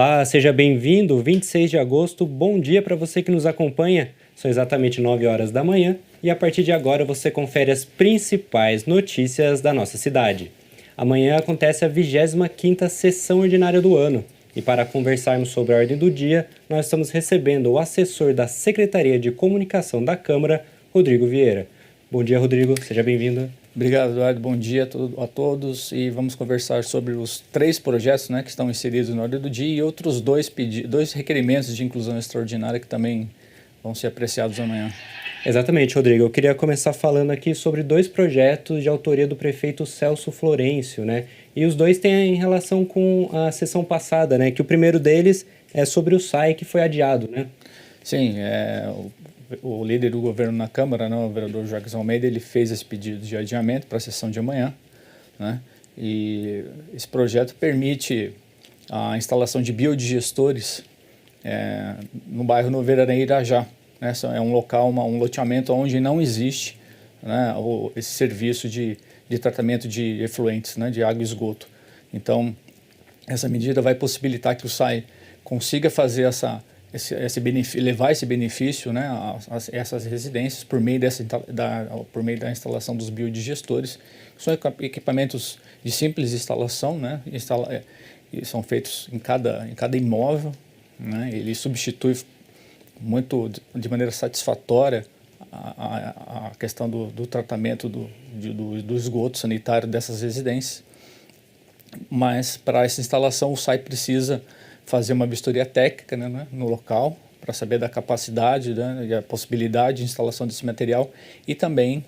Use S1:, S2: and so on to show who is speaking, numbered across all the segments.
S1: Olá, seja bem-vindo. 26 de agosto, bom dia para você que nos acompanha. São exatamente 9 horas da manhã e a partir de agora você confere as principais notícias da nossa cidade. Amanhã acontece a 25ª sessão ordinária do ano e para conversarmos sobre a ordem do dia, nós estamos recebendo o assessor da Secretaria de Comunicação da Câmara, Rodrigo Vieira. Bom dia, Rodrigo. Seja bem-vindo.
S2: Obrigado, Eduardo. Bom dia a todos e vamos conversar sobre os 3 projetos, né, que estão inseridos na ordem do dia e outros dois requerimentos de inclusão extraordinária que também vão ser apreciados amanhã.
S1: Exatamente, Rodrigo. Eu queria começar falando aqui sobre 2 projetos de autoria do prefeito Celso Florencio, né? E os dois têm relação com a sessão passada, né? Que o primeiro deles é sobre o SAI que foi adiado, né?
S2: Sim, o líder do governo na Câmara, né, o vereador Jacques Almeida, ele fez esse pedido de adiamento para a sessão de amanhã, né? E esse projeto permite a instalação de biodigestores no bairro Novo Aranha Irajá. Né? É um local, um loteamento onde não existe, né, esse serviço de tratamento de efluentes, né, de água e esgoto. Então, essa medida vai possibilitar que o SAI consiga fazer levar esse benefício, né, a essas residências por meio da instalação dos biodigestores, que são equipamentos de simples instalação, né, e são feitos em cada imóvel, né, ele substitui de maneira satisfatória a questão do tratamento do esgoto sanitário dessas residências. Mas para essa instalação o SAI precisa fazer uma vistoria técnica, né, no local para saber da capacidade, né, e a possibilidade de instalação desse material e também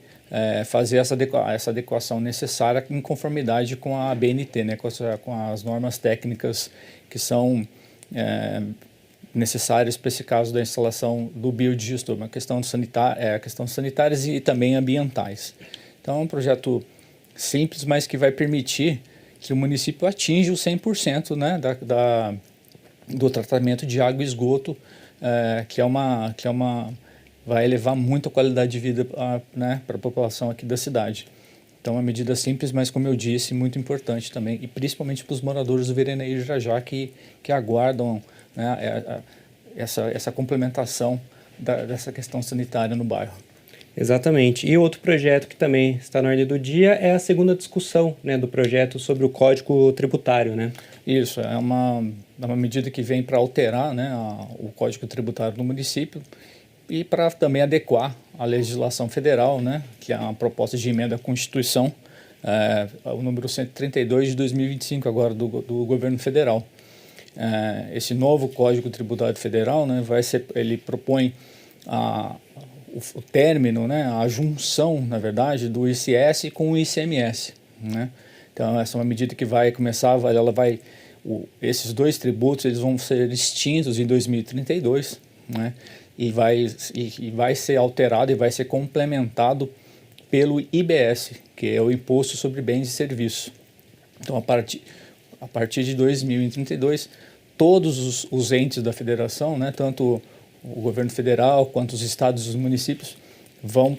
S2: fazer essa adequação necessária em conformidade com a ABNT, né, com as normas técnicas que são necessárias para esse caso da instalação do biodigestor, uma questão sanitárias e também ambientais. Então é um projeto simples, mas que vai permitir que o município atinja o 100%, né, do tratamento de água e esgoto, vai elevar muito a qualidade de vida né, para a população aqui da cidade. Então, é uma medida simples, mas, como eu disse, muito importante também, e principalmente para os moradores do Veraneio de Irajá que aguardam, né, essa complementação dessa questão sanitária no bairro.
S1: Exatamente. E outro projeto que também está na ordem do dia é a segunda discussão, né, do projeto sobre o Código Tributário, né?
S2: Isso, é uma medida que vem para alterar, né, o Código Tributário do município e para também adequar a legislação federal, né, que é uma proposta de emenda à Constituição, o número 132 de 2025, agora do governo federal. Esse novo Código Tributário Federal, né, ele propõe o término, né, a junção, na verdade, do ICS com o ICMS, né? Então, essa é uma medida que vai começar, esses 2 tributos eles vão ser extintos em 2032, né? E vai ser alterado e vai ser complementado pelo IBS, que é o Imposto sobre Bens e Serviços. Então, a partir de 2032, todos os entes da federação, né, tanto o governo federal quanto os estados e os municípios vão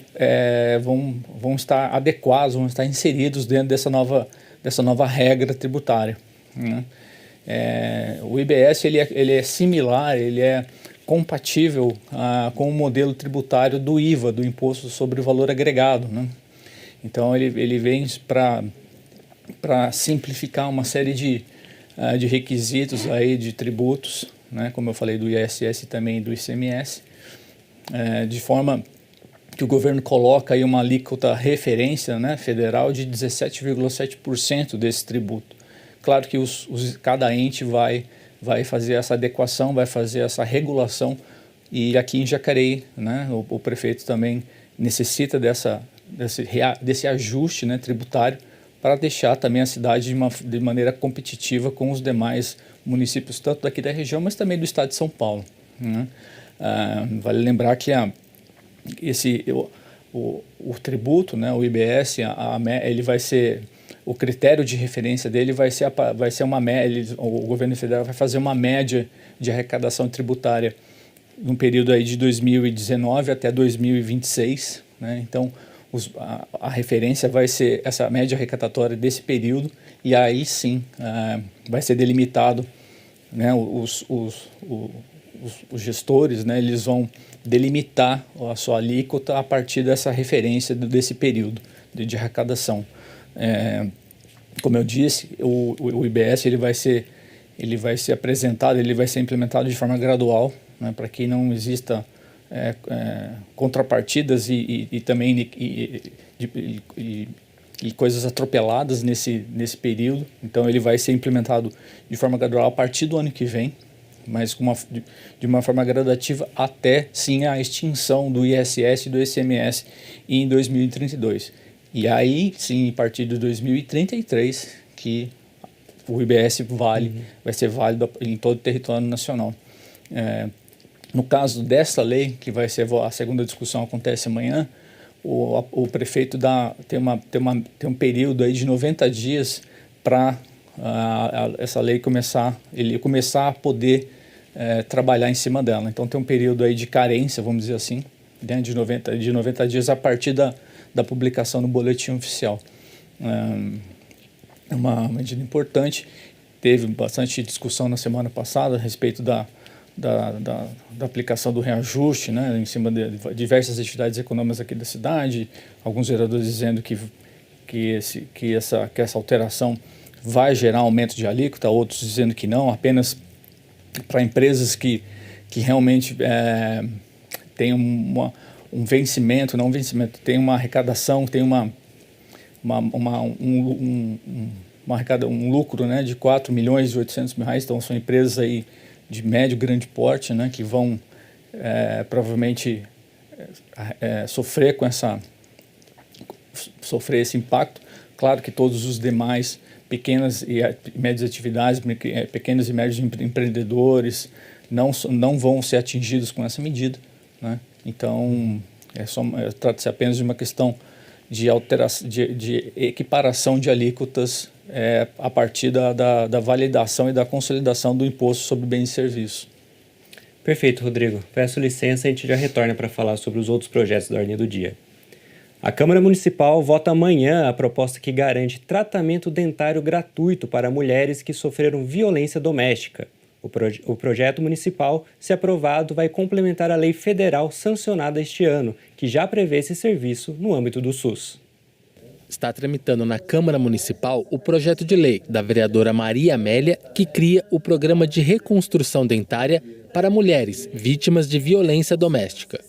S2: estar adequados, vão estar inseridos dentro dessa nova regra tributária, né? O IBS ele é similar, ele é compatível com o modelo tributário do IVA, do Imposto sobre o Valor Agregado, né? Então ele vem para simplificar uma série de requisitos aí de tributos, né, como eu falei do ISS e também do ICMS, de forma que o governo coloca aí uma alíquota referência, né, federal de 17,7% desse tributo. Claro que cada ente vai fazer essa adequação, vai fazer essa regulação, e aqui em Jacareí, né, o prefeito também necessita desse ajuste, né, tributário para deixar também a cidade de maneira competitiva com os demais municípios, tanto daqui da região, mas também do estado de São Paulo, né? Vale lembrar que o tributo, né, o IBS, ele vai ser, o critério de referência dele vai ser uma média, o governo federal vai fazer uma média de arrecadação tributária num período aí de 2019 até 2026, né? Então, a referência vai ser essa média arrecadatória desse período, e aí sim vai ser delimitado né, os gestores, né, eles vão delimitar a sua alíquota a partir dessa referência desse período de arrecadação. Como eu disse, o IBS ele vai ser apresentado, ele vai ser implementado de forma gradual, né, para que não exista contrapartidas e também coisas atropeladas nesse período. Então ele vai ser implementado de forma gradual a partir do ano que vem, mas de uma forma gradativa até sim a extinção do ISS e do ICMS em 2032. E aí sim, a partir de 2033, que o IBS vai ser válido em todo o território nacional. No caso dessa lei, que vai ser a segunda discussão acontece amanhã, o prefeito tem um período aí de 90 dias para essa lei começar a poder trabalhar em cima dela. Então tem um período aí de carência, vamos dizer assim, né, de 90 dias a partir da publicação no boletim oficial. É uma medida importante. Teve bastante discussão na semana passada a respeito da aplicação do reajuste, né, em cima de diversas atividades econômicas aqui da cidade. Alguns vereadores dizendo que essa alteração vai gerar aumento de alíquota, outros dizendo que não, apenas para empresas que realmente têm um vencimento, não um vencimento, tem uma arrecadação, tem um lucro, né, de 4 milhões e 800 mil reais. Então são empresas aí de médio, grande porte, né, que vão provavelmente sofrer esse impacto. Claro que todos os demais pequenas e médias atividades, pequenos e médios empreendedores não vão ser atingidos com essa medida, né? Então trata-se apenas de uma questão de equiparação de alíquotas a partir da validação e da consolidação do imposto sobre bens e serviços.
S1: Perfeito, Rodrigo. Peço licença, a gente já retorna para falar sobre os outros projetos da ordem do dia. A Câmara Municipal vota amanhã a proposta que garante tratamento dentário gratuito para mulheres que sofreram violência doméstica. O projeto municipal, se aprovado, vai complementar a lei federal sancionada este ano, que já prevê esse serviço no âmbito do SUS.
S3: Está tramitando na Câmara Municipal o projeto de lei da vereadora Maria Amélia, que cria o Programa de Reconstrução Dentária para mulheres vítimas de violência doméstica.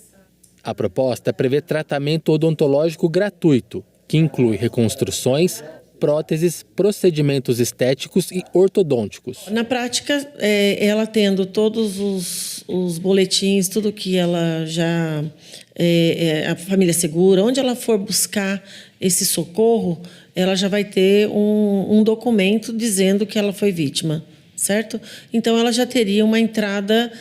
S3: A proposta prevê tratamento odontológico gratuito, que inclui reconstruções, próteses, procedimentos estéticos e ortodônticos.
S4: Na prática, ela tendo todos os boletins, tudo que ela já... a família segura, onde ela for buscar esse socorro, ela já vai ter um documento dizendo que ela foi vítima, certo? Então, ela já teria uma entrada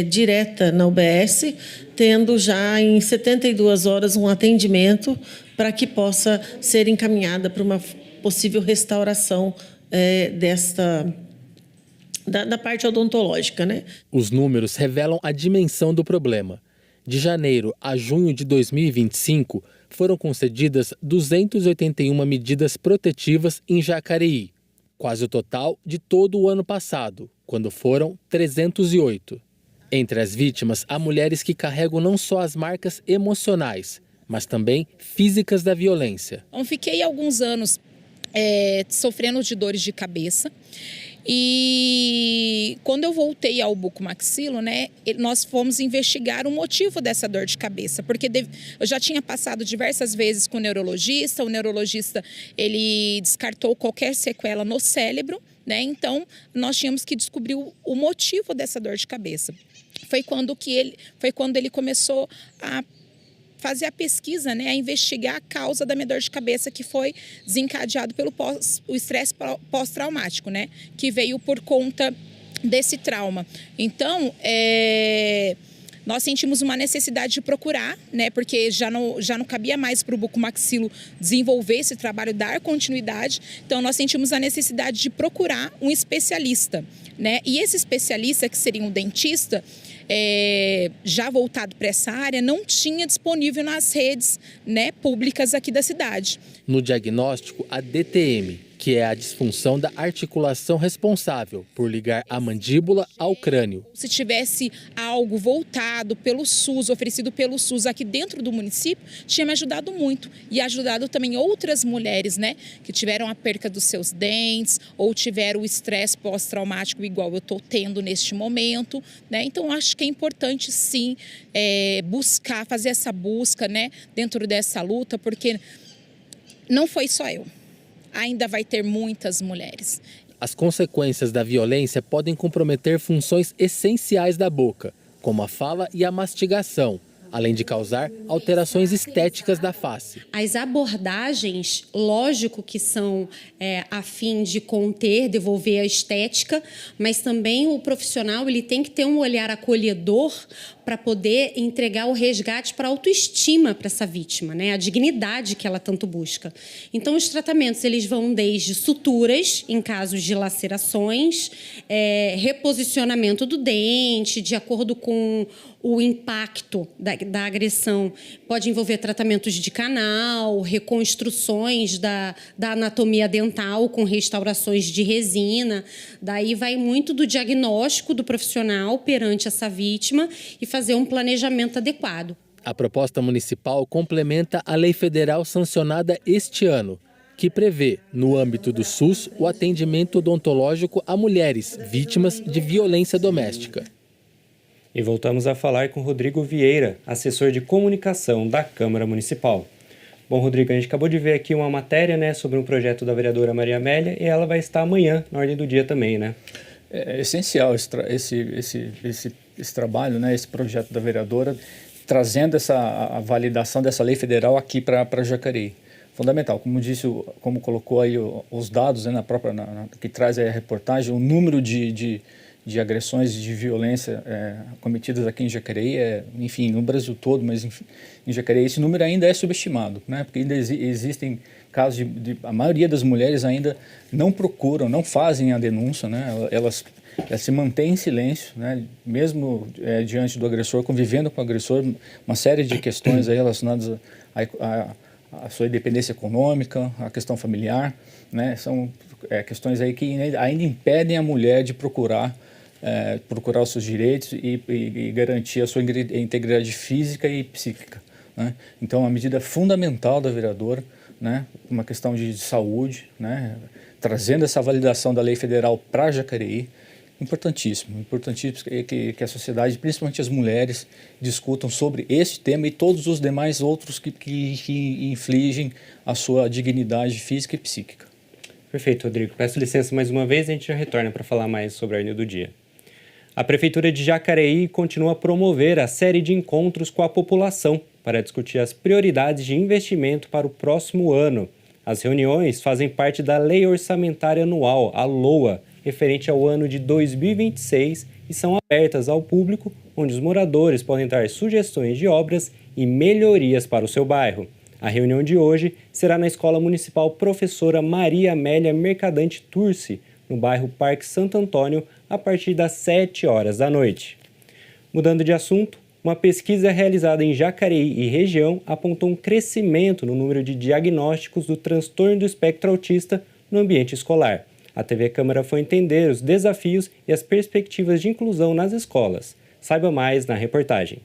S4: direta na UBS, tendo já em 72 horas um atendimento para que possa ser encaminhada para uma possível restauração da parte odontológica, né?
S3: Os números revelam a dimensão do problema. De janeiro a junho de 2025, foram concedidas 281 medidas protetivas em Jacareí, quase o total de todo o ano passado, quando foram 308. Entre as vítimas, há mulheres que carregam não só as marcas emocionais, mas também físicas da violência.
S5: Eu fiquei alguns anos sofrendo de dores de cabeça. E quando eu voltei ao bucomaxilo, né, nós fomos investigar o motivo dessa dor de cabeça, porque eu já tinha passado diversas vezes com o neurologista ele descartou qualquer sequela no cérebro, né, então nós tínhamos que descobrir o motivo dessa dor de cabeça. Foi quando ele começou a fazer a pesquisa, né, a investigar a causa da minha dor de cabeça, que foi desencadeado pelo o estresse pós-traumático, né, que veio por conta desse trauma. Então, nós sentimos uma necessidade de procurar, né, porque já não cabia mais para o bucomaxilo desenvolver esse trabalho, dar continuidade. Então, nós sentimos a necessidade de procurar um especialista, né, e esse especialista, que seria um dentista, já voltado para essa área, não tinha disponível nas redes, né, públicas aqui da cidade.
S3: No diagnóstico, a DTM, que é a disfunção da articulação responsável por ligar a mandíbula ao crânio.
S5: Se tivesse algo voltado pelo SUS, oferecido pelo SUS aqui dentro do município, tinha me ajudado muito e ajudado também outras mulheres, né, que tiveram a perca dos seus dentes ou tiveram o estresse pós-traumático igual eu estou tendo neste momento, né? Então acho que é importante sim buscar, fazer essa busca, né, dentro dessa luta, porque não foi só eu. Ainda vai ter muitas mulheres.
S3: As consequências da violência podem comprometer funções essenciais da boca, como a fala e a mastigação, além de causar alterações estéticas da face.
S6: As abordagens, lógico que são a fim de conter, devolver a estética, mas também o profissional ele tem que ter um olhar acolhedor para poder entregar o resgate para a autoestima para essa vítima, né? A dignidade que ela tanto busca. Então, os tratamentos eles vão desde suturas, em casos de lacerações, reposicionamento do dente, de acordo com o impacto da agressão. Pode envolver tratamentos de canal, reconstruções da anatomia dental com restaurações de resina. Daí vai muito do diagnóstico do profissional perante essa vítima e fazer um planejamento adequado.
S3: A proposta municipal complementa a lei federal sancionada este ano, que prevê, no âmbito do SUS, o atendimento odontológico a mulheres vítimas de violência doméstica.
S1: E voltamos a falar com Rodrigo Vieira, assessor de comunicação da Câmara Municipal. Bom, Rodrigo, a gente acabou de ver aqui uma matéria, né, sobre um projeto da vereadora Maria Amélia e ela vai estar amanhã na ordem do dia também, né?
S2: É essencial esse trabalho, né, esse projeto da vereadora, trazendo a validação dessa lei federal aqui para Jacareí. Fundamental, como colocou aí os dados, né, que traz aí a reportagem, o número de agressões de violência cometidas aqui em Jacareí, enfim, no Brasil todo, mas em Jacareí esse número ainda é subestimado, né? Porque ainda existem casos a maioria das mulheres ainda não procuram, não fazem a denúncia, né? Elas se mantêm em silêncio, né? Mesmo diante do agressor, convivendo com o agressor, uma série de questões aí relacionadas a sua independência econômica, a questão familiar, né? São questões aí que ainda impedem a mulher de procurar os seus direitos e garantir a sua integridade física e psíquica, né? Então, a medida fundamental da vereadora, né? Uma questão de saúde, né? Trazendo essa validação da lei federal para Jacareí, importantíssimo que a sociedade, principalmente as mulheres, discutam sobre esse tema e todos os demais outros que infligem a sua dignidade física e psíquica.
S1: Perfeito, Rodrigo. Peço licença mais uma vez e a gente já retorna para falar mais sobre a ordem do dia. A Prefeitura de Jacareí continua a promover a série de encontros com a população para discutir as prioridades de investimento para o próximo ano. As reuniões fazem parte da Lei Orçamentária Anual, a LOA, referente ao ano de 2026 e são abertas ao público, onde os moradores podem dar sugestões de obras e melhorias para o seu bairro. A reunião de hoje será na Escola Municipal Professora Maria Amélia Mercadante Turci, no bairro Parque Santo Antônio, a partir das 7 horas da noite. Mudando de assunto, uma pesquisa realizada em Jacareí e região apontou um crescimento no número de diagnósticos do transtorno do espectro autista no ambiente escolar. A TV Câmara foi entender os desafios e as perspectivas de inclusão nas escolas. Saiba mais na reportagem.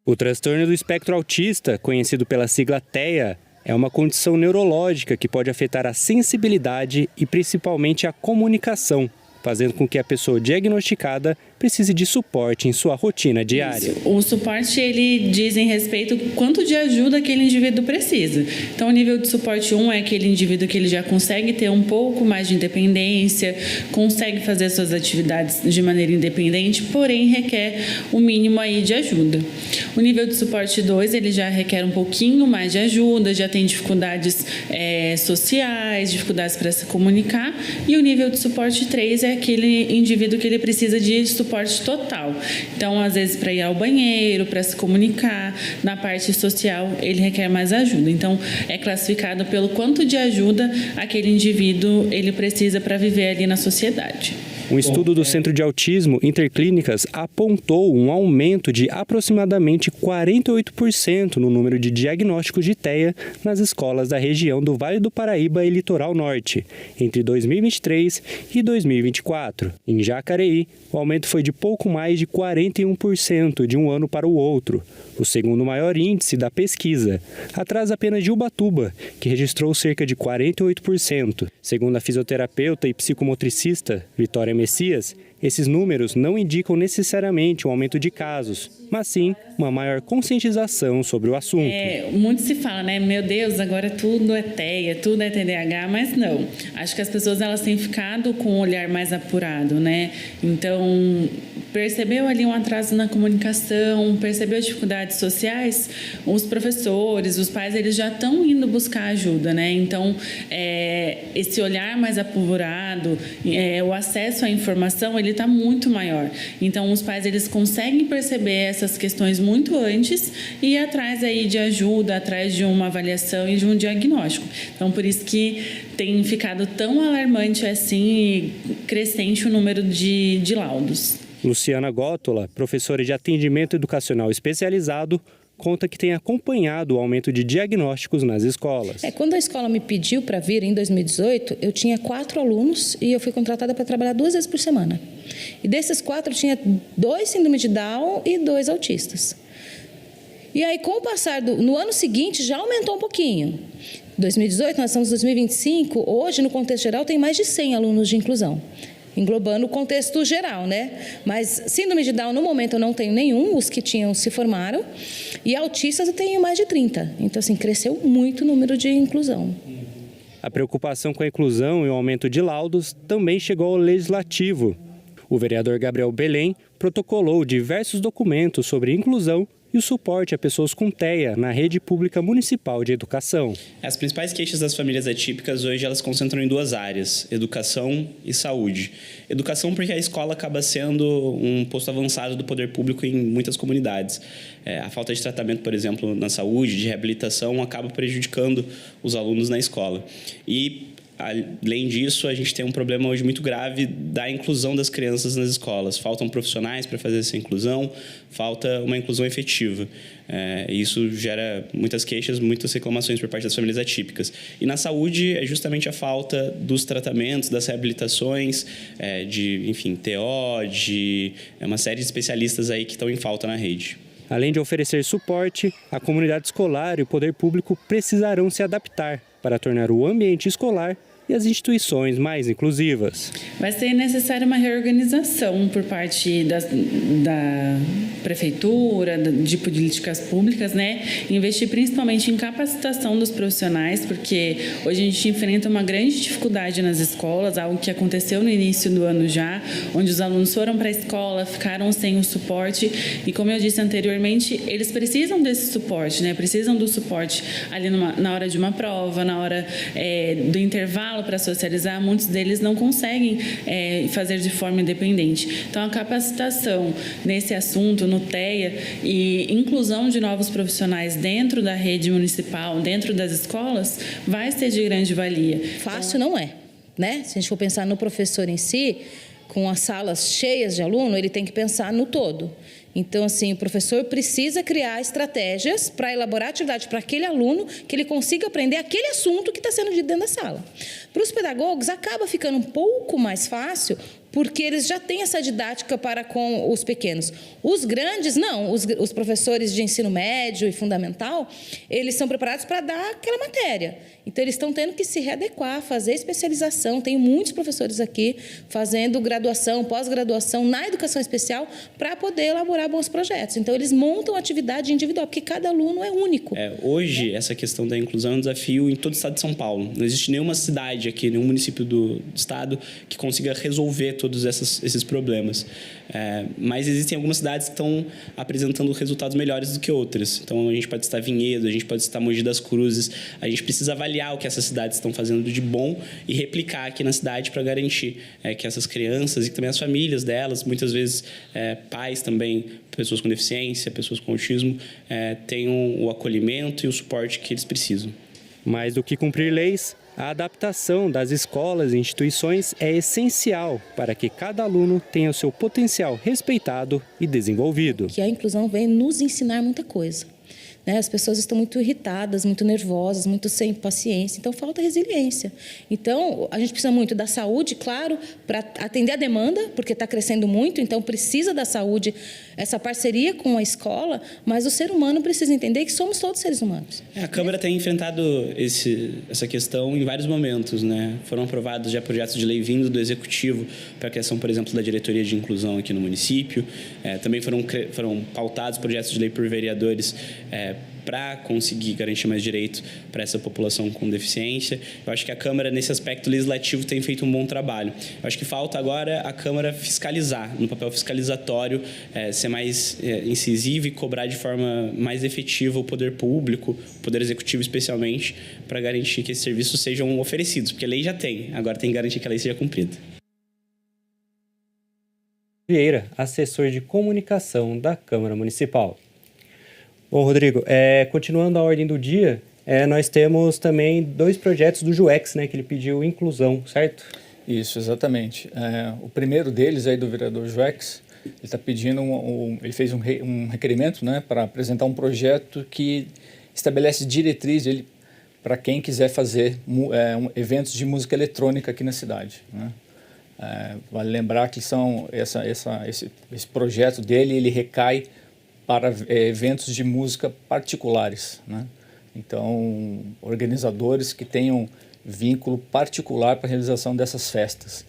S1: O transtorno do espectro autista, conhecido pela sigla TEA, é uma condição neurológica que pode afetar a sensibilidade e principalmente a comunicação, fazendo com que a pessoa diagnosticada precise de suporte em sua rotina diária.
S7: O suporte, ele diz em respeito ao quanto de ajuda aquele indivíduo precisa. Então, o nível de suporte 1 é aquele indivíduo que ele já consegue ter um pouco mais de independência, consegue fazer suas atividades de maneira independente, porém requer o mínimo aí de ajuda. O nível de suporte 2, ele já requer um pouquinho mais de ajuda, já tem dificuldades sociais, dificuldades para se comunicar, e o nível de suporte 3 é aquele indivíduo que ele precisa de suporte total. Então, às vezes, para ir ao banheiro, para se comunicar, na parte social, ele requer mais ajuda. Então, é classificado pelo quanto de ajuda aquele indivíduo ele precisa para viver ali na sociedade.
S1: Um estudo do Centro de Autismo Interclínicas apontou um aumento de aproximadamente 48% no número de diagnósticos de TEA nas escolas da região do Vale do Paraíba e Litoral Norte, entre 2023 e 2024. Em Jacareí, o aumento foi de pouco mais de 41% de um ano para o outro, o segundo maior índice da pesquisa, atrás apenas de Ubatuba, que registrou cerca de 48%. Segundo a fisioterapeuta e psicomotricista Vitória Messias, esses números não indicam necessariamente um aumento de casos, mas sim uma maior conscientização sobre o assunto.
S7: Muito se fala, né? Meu Deus, agora tudo é TEA, tudo é TDAH, mas não. Acho que as pessoas elas têm ficado com um olhar mais apurado, né? Então, percebeu ali um atraso na comunicação, percebeu dificuldades sociais, os professores, os pais, eles já estão indo buscar ajuda, né? Então, esse olhar mais apurado, o acesso à informação, ele está muito maior. Então, os pais, eles conseguem perceber essas questões muito antes e ir atrás aí de ajuda, atrás de uma avaliação e de um diagnóstico. Então, por isso que tem ficado tão alarmante assim, crescente o número de laudos.
S1: Luciana Gótola, professora de atendimento educacional especializado, conta que tem acompanhado o aumento de diagnósticos nas escolas.
S8: Quando a escola me pediu para vir em 2018, eu tinha 4 alunos e eu fui contratada para trabalhar 2 vezes por semana. E desses 4, eu tinha 2 síndrome de Down e 2 autistas. E aí, com o passar no ano seguinte, já aumentou um pouquinho. 2018, nós estamos em 2025, hoje, no contexto geral, tem mais de 100 alunos de inclusão. Englobando o contexto geral, né? Mas síndrome de Down, no momento, eu não tenho nenhum, os que tinham se formaram, e autistas eu tenho mais de 30. Então, assim, cresceu muito o número de inclusão.
S1: A preocupação com a inclusão e o aumento de laudos também chegou ao Legislativo. O vereador Gabriel Belém protocolou diversos documentos sobre inclusão e o suporte a pessoas com TEA na rede pública municipal de educação.
S9: As principais queixas das famílias atípicas hoje elas concentram em 2 áreas, educação e saúde. Educação porque a escola acaba sendo um posto avançado do poder público em muitas comunidades. A falta de tratamento, por exemplo, na saúde, de reabilitação, acaba prejudicando os alunos na escola. E além disso, a gente tem um problema hoje muito grave da inclusão das crianças nas escolas. Faltam profissionais para fazer essa inclusão, falta uma inclusão efetiva. Isso gera muitas queixas, muitas reclamações por parte das famílias atípicas. E na saúde é justamente a falta dos tratamentos, das reabilitações, de TO, de uma série de especialistas aí que estão em falta na rede.
S1: Além de oferecer suporte, a comunidade escolar e o poder público precisarão se adaptar para tornar o ambiente escolar e as instituições mais inclusivas.
S7: Vai ser necessária uma reorganização por parte da prefeitura, de políticas públicas, né? Investir principalmente em capacitação dos profissionais, porque hoje a gente enfrenta uma grande dificuldade nas escolas, algo que aconteceu no início do ano já, onde os alunos foram para a escola, ficaram sem o suporte e, como eu disse anteriormente, eles precisam desse suporte, né? Precisam do suporte ali na hora de uma prova, na hora do intervalo, para socializar, muitos deles não conseguem fazer de forma independente. Então, a capacitação nesse assunto, no TEA, e inclusão de novos profissionais dentro da rede municipal, dentro das escolas, vai ser de grande valia.
S8: Fácil não é, né? Se a gente for pensar no professor em si, com as salas cheias de aluno, ele tem que pensar no todo. Então, assim, o professor precisa criar estratégias para elaborar atividade para aquele aluno, que ele consiga aprender aquele assunto que está sendo dito dentro da sala. Para os pedagogos, acaba ficando um pouco mais fácil, porque eles já têm essa didática para com os pequenos. Os grandes, não. Os professores de ensino médio e fundamental, eles são preparados para dar aquela matéria. Então, eles estão tendo que se readequar, fazer especialização. Tenho muitos professores aqui fazendo graduação, pós-graduação na educação especial para poder elaborar bons projetos. Então, eles montam atividade individual, porque cada aluno é único.
S9: Hoje, essa questão da inclusão é um desafio em todo o estado de São Paulo. Não existe nenhuma cidade aqui, nenhum município do estado que consiga resolver todos esses problemas. Mas existem algumas cidades que estão apresentando resultados melhores do que outras. Então, a gente pode citar Vinhedo, a gente pode citar Mogi das Cruzes. A gente precisa avaliar o que essas cidades estão fazendo de bom e replicar aqui na cidade para garantir que essas crianças e também as famílias delas, muitas vezes pais também, pessoas com deficiência, pessoas com autismo, tenham o acolhimento e o suporte que eles precisam.
S1: Mais do que cumprir leis, A adaptação das escolas e instituições é essencial para que cada aluno tenha o seu potencial respeitado e desenvolvido.
S8: Que a inclusão vem nos ensinar muita coisa. As pessoas estão muito irritadas, muito nervosas, muito sem paciência, então falta resiliência. Então, a gente precisa muito da saúde, claro, para atender a demanda, porque está crescendo muito, então precisa da saúde, essa parceria com a escola, mas o ser humano precisa entender que somos todos seres humanos.
S9: A Câmara tem enfrentado essa questão em vários momentos, né? Foram aprovados já projetos de lei vindo do Executivo para a criação, por exemplo, da Diretoria de Inclusão aqui no município. Também foram pautados projetos de lei por vereadores para conseguir garantir mais direito para essa população com deficiência. Eu acho que a Câmara, nesse aspecto legislativo, tem feito um bom trabalho. Eu acho que falta agora a Câmara fiscalizar, no papel fiscalizatório, ser mais incisiva e cobrar de forma mais efetiva o poder público, o poder executivo especialmente, para garantir que esses serviços sejam oferecidos, porque a lei já tem, agora tem que garantir que a lei seja cumprida.
S1: Vieira, assessor de comunicação da Câmara Municipal. Bom, Rodrigo, continuando a ordem do dia, nós temos também 2 projetos do JUEX, né, que ele pediu inclusão, certo?
S2: Isso, exatamente. O primeiro deles, aí do vereador JUEX, ele está pedindo, ele fez um requerimento, né, para apresentar um projeto que estabelece diretriz para quem quiser fazer eventos de música eletrônica aqui na cidade, né? Vale lembrar que esse projeto dele, ele recai para eventos de música particulares, né? Então, organizadores que tenham vínculo particular para a realização dessas festas.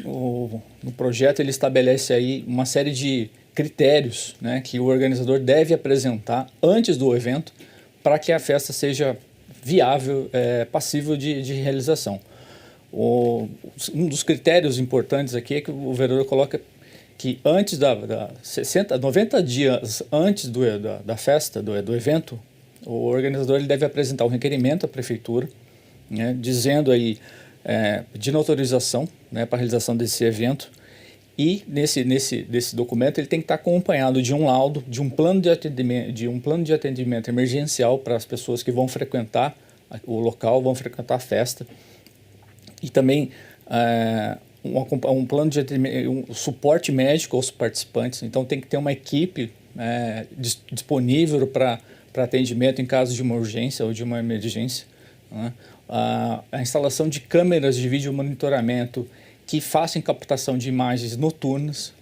S2: No projeto ele estabelece aí uma série de critérios, né, que o organizador deve apresentar antes do evento para que a festa seja viável, passível de realização. Um dos critérios importantes aqui é que o vereador coloca que antes 90 dias antes da festa, do evento, o organizador ele deve apresentar um requerimento à prefeitura, né, dizendo aí, pedindo autorização, né, para a realização desse evento, e desse documento ele tem que estar acompanhado de um laudo, de um plano de atendimento emergencial para as pessoas que vão frequentar o local, vão frequentar a festa, e também um plano de atendimento, um suporte médico aos participantes. Então tem que ter uma equipe disponível para atendimento em caso de uma urgência ou de uma emergência, né? A instalação de câmeras de vídeo monitoramento que façam captação de imagens noturnas,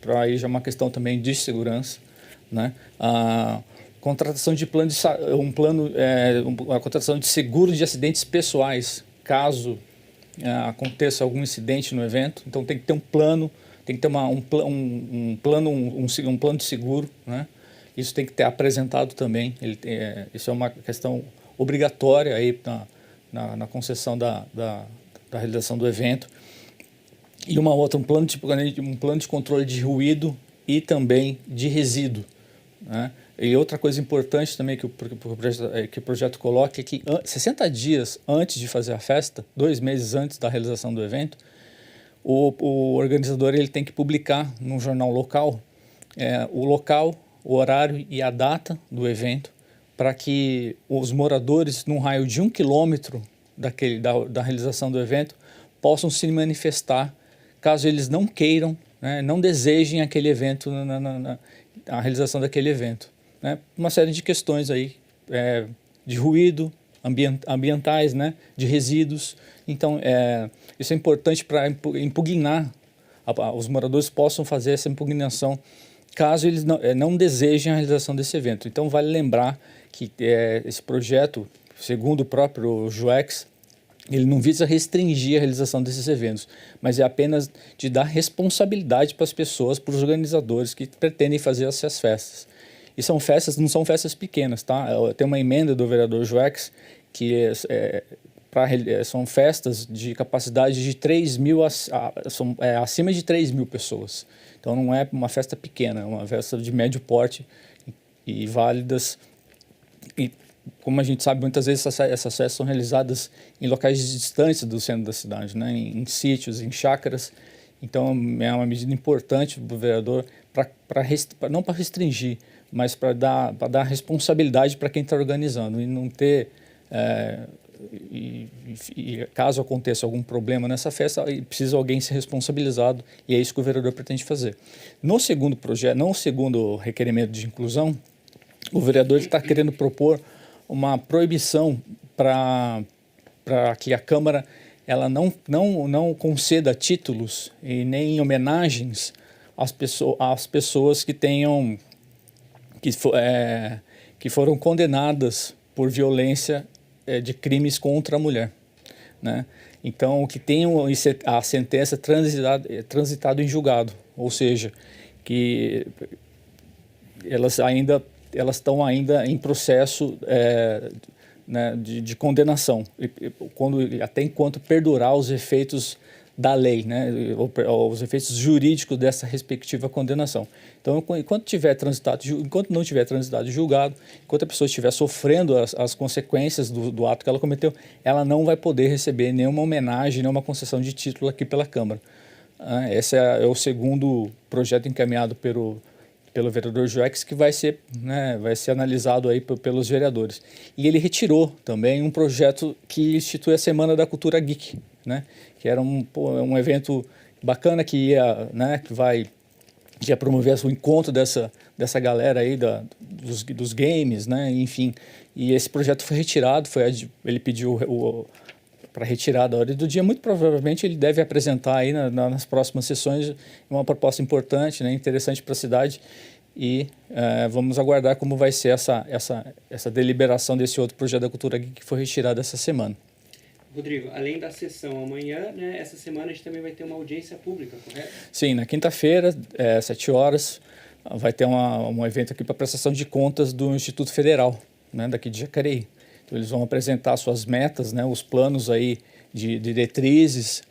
S2: para aí já é uma questão também de segurança, né? A contratação de a contratação de seguro de acidentes pessoais, caso aconteça algum incidente no evento. Então tem que ter um plano, tem que ter um plano de seguro, né? Isso tem que ter apresentado também. Isso é uma questão obrigatória aí na concessão da realização do evento. E um plano de controle de ruído e também de resíduo, né? E outra coisa importante também que o projeto coloca é que 60 dias antes de fazer a festa, 2 meses antes da realização do evento, o organizador ele tem que publicar no jornal local o local, o horário e a data do evento, para que os moradores, num raio de 1 quilômetro da realização do evento, possam se manifestar caso eles não queiram, né, não desejem aquele evento, a realização daquele evento, né? Uma série de questões aí, de ruído, ambientais, né, de resíduos. Então, isso é importante para impugnar, os moradores possam fazer essa impugnação caso eles não desejem a realização desse evento. Então, vale lembrar que esse projeto, segundo o próprio JUEX, ele não visa restringir a realização desses eventos, mas é apenas de dar responsabilidade para as pessoas, para os organizadores que pretendem fazer essas festas. E não são festas pequenas, tá? Tem uma emenda do vereador JUEX que são festas de capacidade de 3 mil, acima de 3 mil pessoas. Então não é uma festa pequena, é uma festa de médio porte e válidas. E como a gente sabe, muitas vezes essas festas são realizadas em locais distantes do centro da cidade, né? Em sítios, em chácaras. Então é uma medida importante do vereador, não para restringir, mas para dar responsabilidade para quem está organizando e não ter e caso aconteça algum problema nessa festa, precisa alguém ser responsabilizado, e é isso que o vereador pretende fazer. No segundo projeto, no segundo requerimento de inclusão, o vereador está querendo propor uma proibição para que a Câmara ela não conceda títulos e nem homenagens às pessoas que tenham que foram condenadas por violência de crimes contra a mulher, né? Então, que tenham a sentença transitado em julgado, ou seja, que elas estão ainda em processo né, de condenação, até enquanto perdurar os efeitos da lei, né, os efeitos jurídicos dessa respectiva condenação. Então, enquanto não tiver transitado julgado, enquanto a pessoa estiver sofrendo as consequências do ato que ela cometeu, ela não vai poder receber nenhuma homenagem, nenhuma concessão de título aqui pela Câmara. Esse é o segundo projeto encaminhado pelo vereador Joex, que vai ser analisado aí pelos vereadores. E ele retirou também um projeto que institui a Semana da Cultura Geek, né, que era um evento bacana que ia promover o encontro dessa galera aí dos games, né, enfim. E esse projeto foi retirado, ele pediu para retirar da ordem do dia. Muito provavelmente ele deve apresentar aí nas próximas sessões uma proposta importante, né, interessante para a cidade, e vamos aguardar como vai ser essa deliberação desse outro projeto da Cultura Geek que foi retirado essa semana.
S1: Rodrigo, além da sessão amanhã, né, essa semana a gente também vai ter uma audiência pública, correto?
S2: Sim, na quinta-feira, 7 horas, vai ter um evento aqui para prestação de contas do Instituto Federal, né, daqui de Jacareí. Então, eles vão apresentar suas metas, né, os planos aí de diretrizes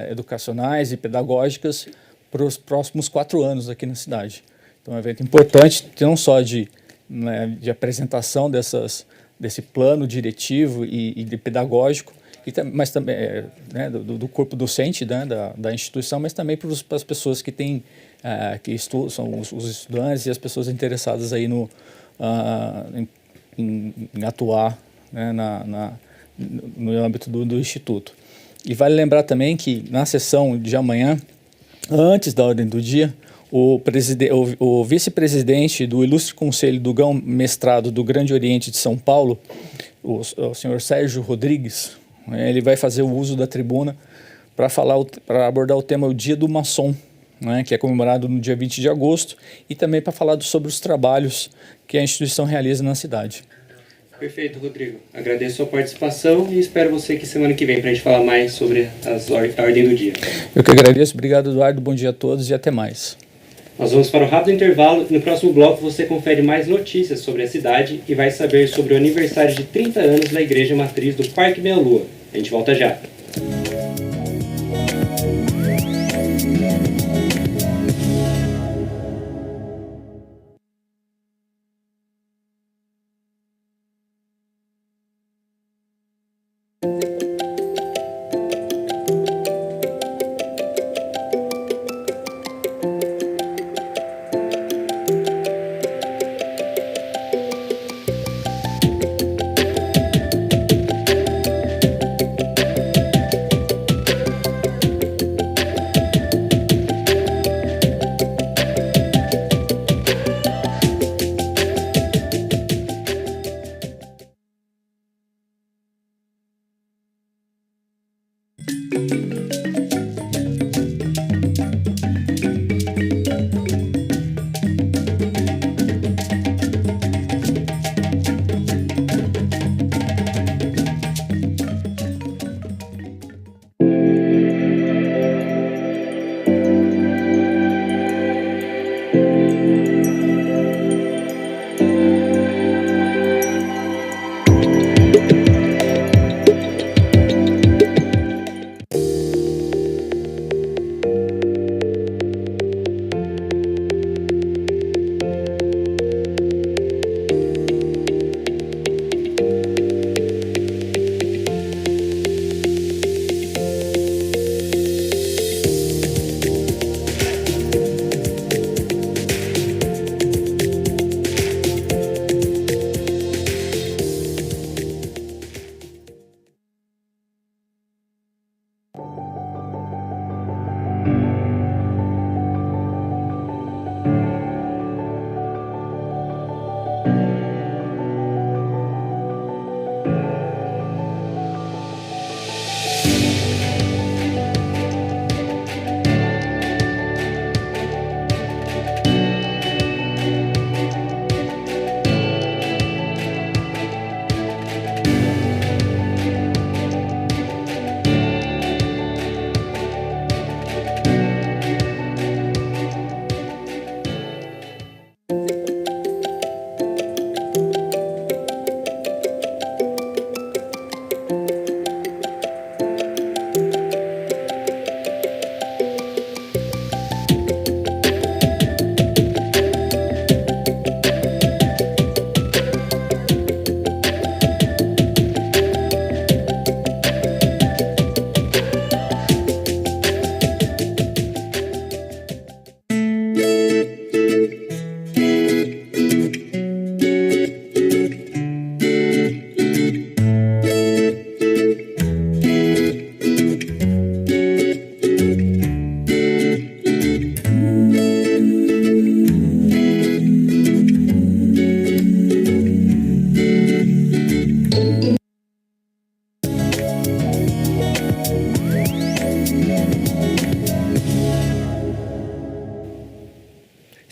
S2: educacionais e pedagógicas para os próximos 4 anos aqui na cidade. Então, é um evento importante, não só de apresentação desse plano diretivo e de pedagógico, mas também do corpo docente, né, da instituição, mas também para as pessoas que estudam, são os estudantes e as pessoas interessadas aí em atuar, né, no âmbito do Instituto. E vale lembrar também que na sessão de amanhã, antes da ordem do dia, o vice-presidente do Ilustre Conselho do Grão-Mestrado do Grande Oriente de São Paulo, o senhor Sérgio Rodrigues, ele vai fazer o uso da tribuna para abordar o tema o Dia do Maçom, né, que é comemorado no dia 20 de agosto, e também para falar sobre os trabalhos que a instituição realiza na cidade.
S1: Perfeito, Rodrigo. Agradeço a sua participação e espero você aqui semana que vem para a gente falar mais sobre a ordem do dia.
S2: Eu que agradeço. Obrigado, Eduardo. Bom dia a todos e até mais.
S1: Nós vamos para um rápido intervalo e no próximo bloco você confere mais notícias sobre a cidade e vai saber sobre o aniversário de 30 anos da Igreja Matriz do Parque Meia Lua. A gente volta já.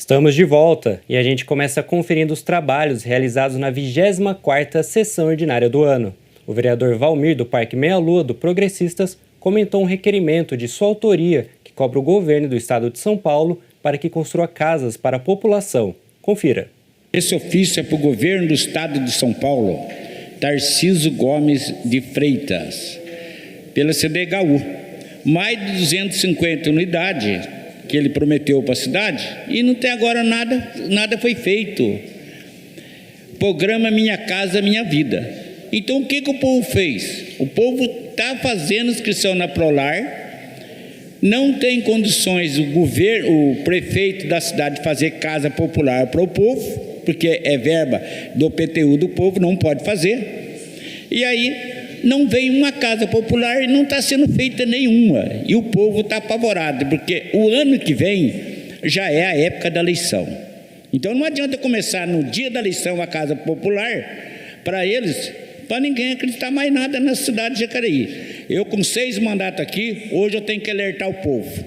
S1: Estamos de volta e a gente começa conferindo os trabalhos realizados na 24ª sessão ordinária do ano. O vereador Valmir, do Parque Meia Lua, do Progressistas, comentou um requerimento de sua autoria que cobra o governo do estado de São Paulo para que construa casas para a população. Confira.
S10: Esse ofício é para o governo do estado de São Paulo, Tarcísio Gomes de Freitas, pela CDHU. Mais de 250 unidades que ele prometeu para a cidade e não tem agora nada foi feito. Programa Minha Casa Minha Vida. Então o que o povo fez? O povo está fazendo inscrição na Prolar, não tem condições o prefeito da cidade fazer casa popular para o povo, porque é verba do PTU do povo, não pode fazer. E aí não vem uma casa popular e não está sendo feita nenhuma. E o povo está apavorado, porque o ano que vem já é a época da eleição. Então não adianta começar no dia da eleição a casa popular para eles, para ninguém acreditar mais nada na cidade de Jacareí. Eu com 6 mandatos aqui, hoje eu tenho que alertar o povo.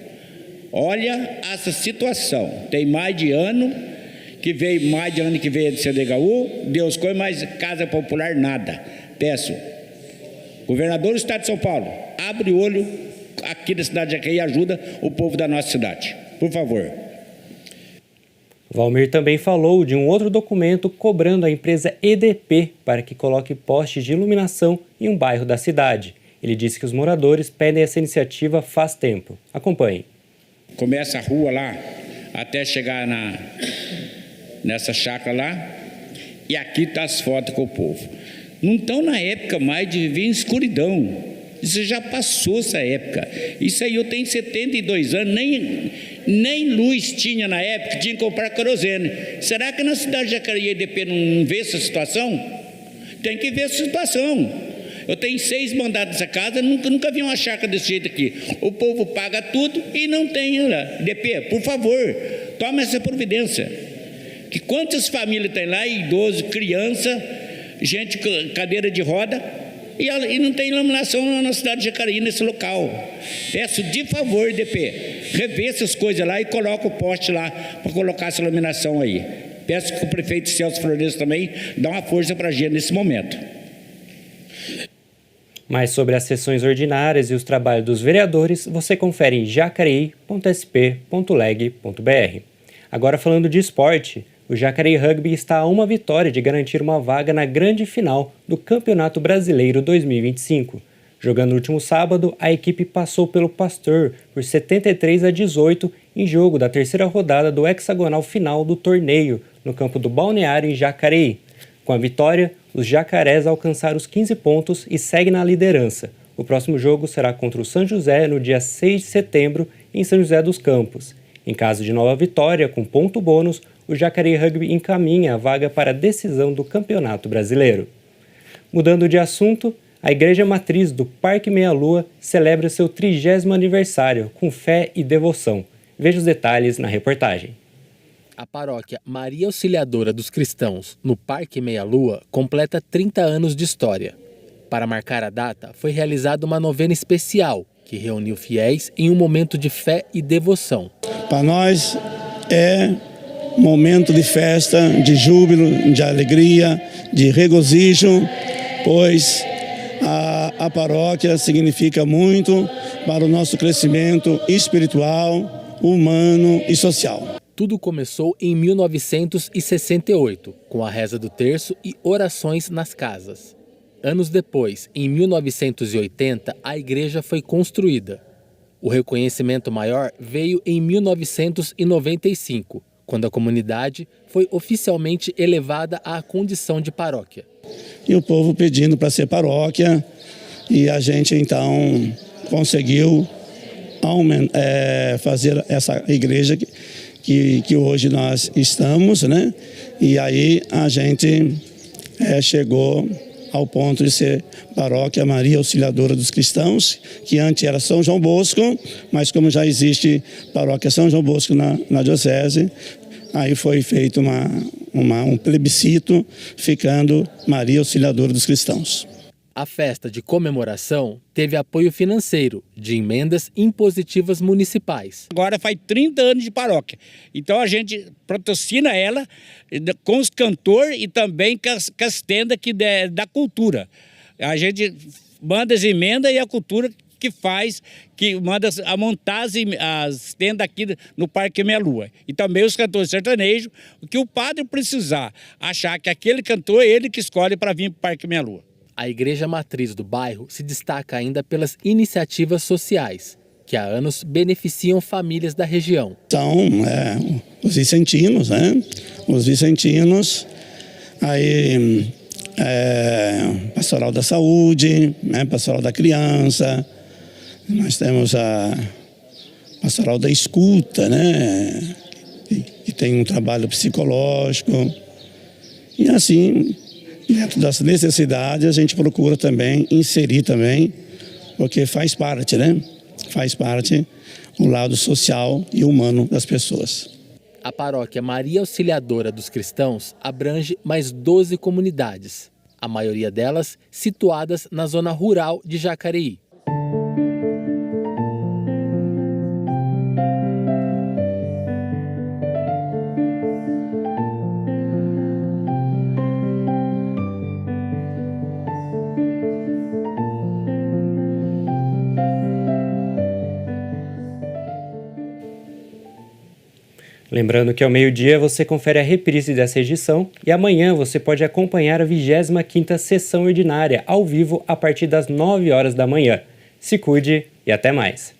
S10: Olha essa situação. Tem mais de ano que veio de CDHU, Deus coi, mas casa popular nada. Peço, governador do estado de São Paulo, abre o olho aqui da cidade de Jacareí e ajuda o povo da nossa cidade. Por favor.
S1: Valmir também falou de um outro documento cobrando a empresa EDP para que coloque postes de iluminação em um bairro da cidade. Ele disse que os moradores pedem essa iniciativa faz tempo. Acompanhe.
S10: Começa a rua lá, até chegar nessa chácara lá, e aqui está as fotos com o povo. Não estão na época mais de viver em escuridão. Isso já passou essa época. Isso aí eu tenho 72 anos, nem luz tinha na época, tinha que comprar querosene. Será que na cidade de Jacareí EDP não vê essa situação? Tem que ver essa situação. Eu tenho 6 mandados nessa casa, nunca vi uma chácara desse jeito aqui. O povo paga tudo e não tem lá. EDP, por favor, toma essa providência. Que quantas famílias tem lá, idoso, criança, gente com cadeira de roda, e não tem iluminação na cidade de Jacareí, nesse local. Peço de favor, EDP, rever essas coisas lá e coloca o poste lá para colocar essa iluminação aí. Peço que o prefeito Celso Florencio também dá uma força para a gente nesse momento.
S1: Mais sobre as sessões ordinárias e os trabalhos dos vereadores, você confere em jacareí.sp.leg.br. Agora falando de esporte, o Jacareí Rugby está a uma vitória de garantir uma vaga na grande final do Campeonato Brasileiro 2025. Jogando no último sábado, a equipe passou pelo Pasteur por 73-18 em jogo da terceira rodada do hexagonal final do torneio, no campo do Balneário em Jacareí. Com a vitória, os jacarés alcançaram os 15 pontos e seguem na liderança. O próximo jogo será contra o São José no dia 6 de setembro, em São José dos Campos. Em caso de nova vitória, com ponto bônus, o Jacareí Rugby encaminha a vaga para a decisão do Campeonato Brasileiro. Mudando de assunto, a Igreja Matriz do Parque Meia Lua celebra seu 30º aniversário com fé e devoção. Veja os detalhes na reportagem.
S3: A paróquia Maria Auxiliadora dos Cristãos, no Parque Meia Lua, completa 30 anos de história. Para marcar a data, foi realizada uma novena especial, que reuniu fiéis em um momento de fé e devoção.
S11: Para nós é momento de festa, de júbilo, de alegria, de regozijo, pois a paróquia significa muito para o nosso crescimento espiritual, humano e social.
S3: Tudo começou em 1968, com a reza do terço e orações nas casas. Anos depois, em 1980, a igreja foi construída. O reconhecimento maior veio em 1995, quando a comunidade foi oficialmente elevada à condição de paróquia.
S11: E o povo pedindo para ser paróquia, e a gente então conseguiu fazer essa igreja que hoje nós estamos, né? E aí a gente chegou ao ponto de ser paróquia Maria Auxiliadora dos Cristãos, que antes era São João Bosco, mas como já existe paróquia São João Bosco na diocese, aí foi feito um plebiscito, ficando Maria Auxiliadora dos Cristãos.
S3: A festa de comemoração teve apoio financeiro de emendas impositivas municipais.
S10: Agora faz 30 anos de paróquia, então a gente patrocina ela com os cantores e também com as tendas da cultura. A gente manda as emendas e a cultura que manda a montar as tendas aqui no Parque Meia Lua. E também os cantores sertanejos, o que o padre precisar, achar que aquele cantor é ele que escolhe para vir para o Parque Meia Lua.
S3: A igreja matriz do bairro se destaca ainda pelas iniciativas sociais, que há anos beneficiam famílias da região.
S11: São os vicentinos, né? Os vicentinos, aí Pastoral da Saúde, né? Pastoral da Criança, nós temos a Pastoral da Escuta, né? Que tem um trabalho psicológico. E assim, dentro das necessidades, a gente procura também inserir também, porque faz parte, né? Faz parte o lado social e humano das pessoas.
S3: A paróquia Maria Auxiliadora dos Cristãos abrange mais 12 comunidades, a maioria delas situadas na zona rural de Jacareí.
S1: Lembrando que ao meio-dia você confere a reprise dessa edição e amanhã você pode acompanhar a 25ª sessão ordinária ao vivo a partir das 9 horas da manhã. Se cuide e até mais!